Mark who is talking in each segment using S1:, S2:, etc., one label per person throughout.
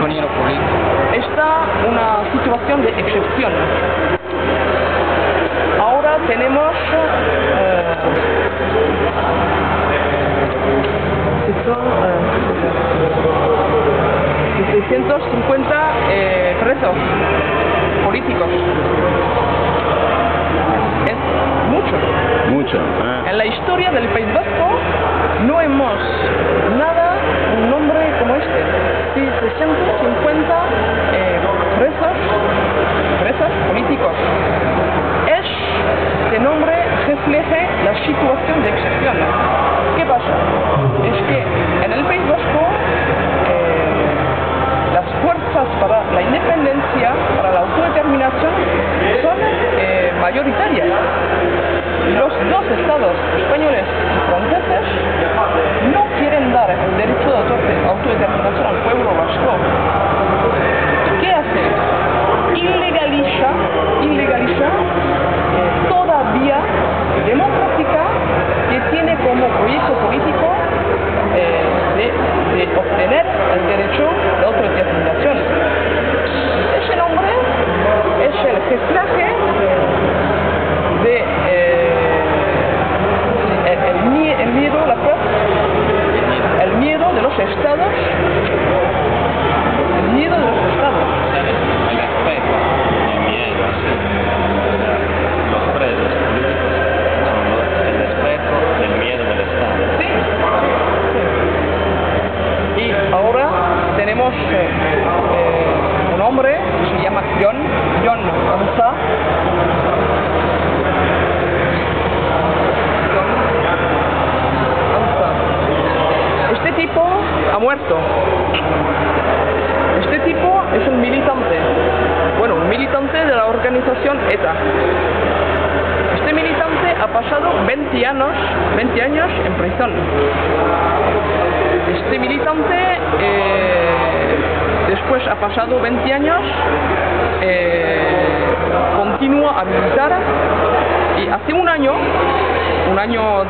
S1: prisionero político.
S2: Está una situación de excepción. Ahora tenemos 650 presos políticos. Es mucho.
S3: Mucho.
S2: En la historia del País Vasco no hemos un nombre como este. Sí, 650 presos políticos. Este nombre refleja la situación de excepción. ¿Qué pasa? Es que en el País Vasco las fuerzas para la independencia, para la autodeterminación, son mayoritarias. Los dos estados españoles y franceses no quieren dar el derecho de autodeterminación al pueblo vasco. ¿Qué hace? Ilegaliza toda vía democrática que tiene como proyecto político de obtener el derecho de autodeterminación. Ese nombre es el reflejo de el miedo, el miedo de los estados, el miedo de los estados.
S1: El espejo, el miedo, sí. Los presos políticos son el espejo del miedo del Estado.
S2: Sí. Y ahora tenemos un hombre que se llama Jon Ansa. Este tipo ha muerto. Este tipo es un militante de la organización ETA. Este militante ha pasado 20 años en prisión. Este militante después ha pasado 20 años, continúa a militar y hace un año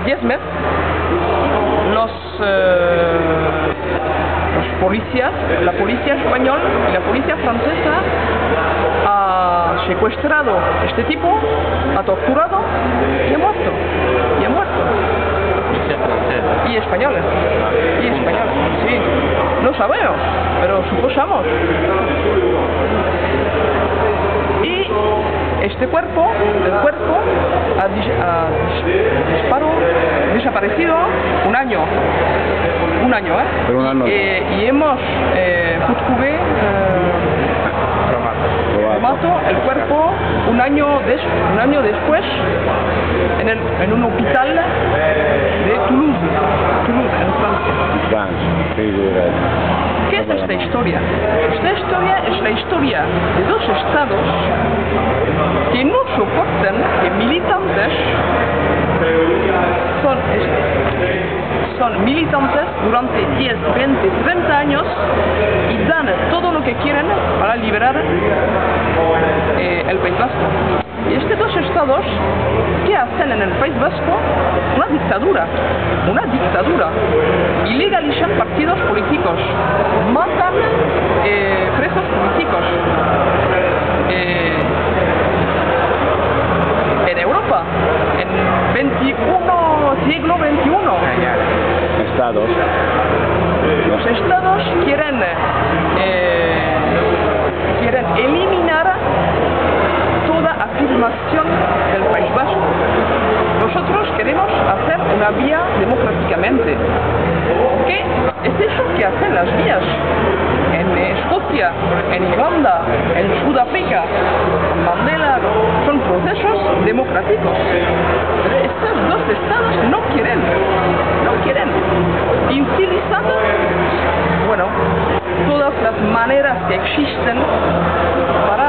S2: 10 meses, los policías, la policía española y la policía francesa ha secuestrado a este tipo, ha torturado y ha muerto.
S1: Policía francesa.
S2: Y españoles, sí. No sabemos, pero suposamos. Y este cuerpo ha desaparecido un año,
S3: Pero un año.
S2: y hemos mato el cuerpo un año después en un hospital de Toulouse, en Francia. ¿Qué es esta historia? Esta historia es la historia de dos estados que no soportan que militantes son militantes durante 10, 20, 30 años y dan todo lo que quieren para liberar el País Vasco. Y estos dos estados, ¿qué hacen en el País Vasco? Una dictadura. Ilegalizan partidos políticos, matan presos políticos. En Europa, en siglo XXI, los estados quieren eliminar toda afirmación del País Vasco. Nosotros queremos hacer una vía democráticamente. ¿Qué es eso que hacen las vías? En Escocia, en Irlanda, en Sudáfrica, en Mandela, son procesos democráticos. Pero estos dos estados no quieren. Utilizan, todas las maneras que existen para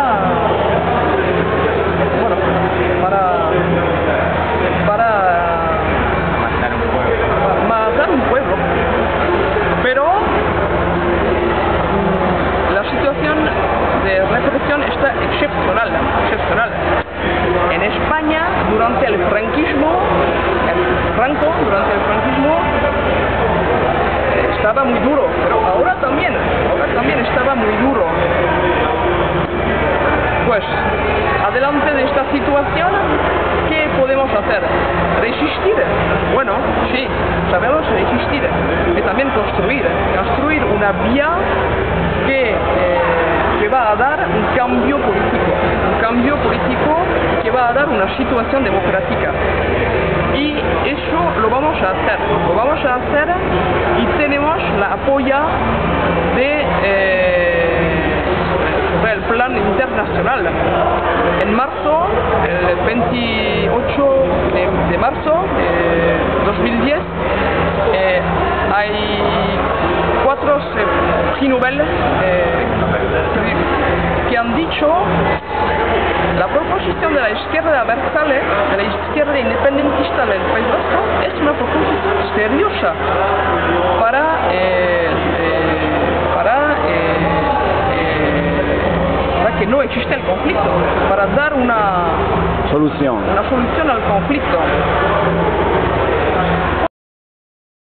S2: matar un pueblo. Pero la situación de represión está excepcional. En España, durante el franquismo, estaba muy duro, pero ahora también estaba muy duro. construir una vía que va a dar un cambio político que va a dar una situación democrática. Y eso lo vamos a hacer y tenemos la apoyo del plan internacional. En marzo, el 28 de marzo de 2010, hay 4 prix Nobel que han dicho la proposición de la izquierda Abertzale, de la izquierda independentista del País Vasco, es una proposición seriosa para que no existe el conflicto, para dar una solución al conflicto.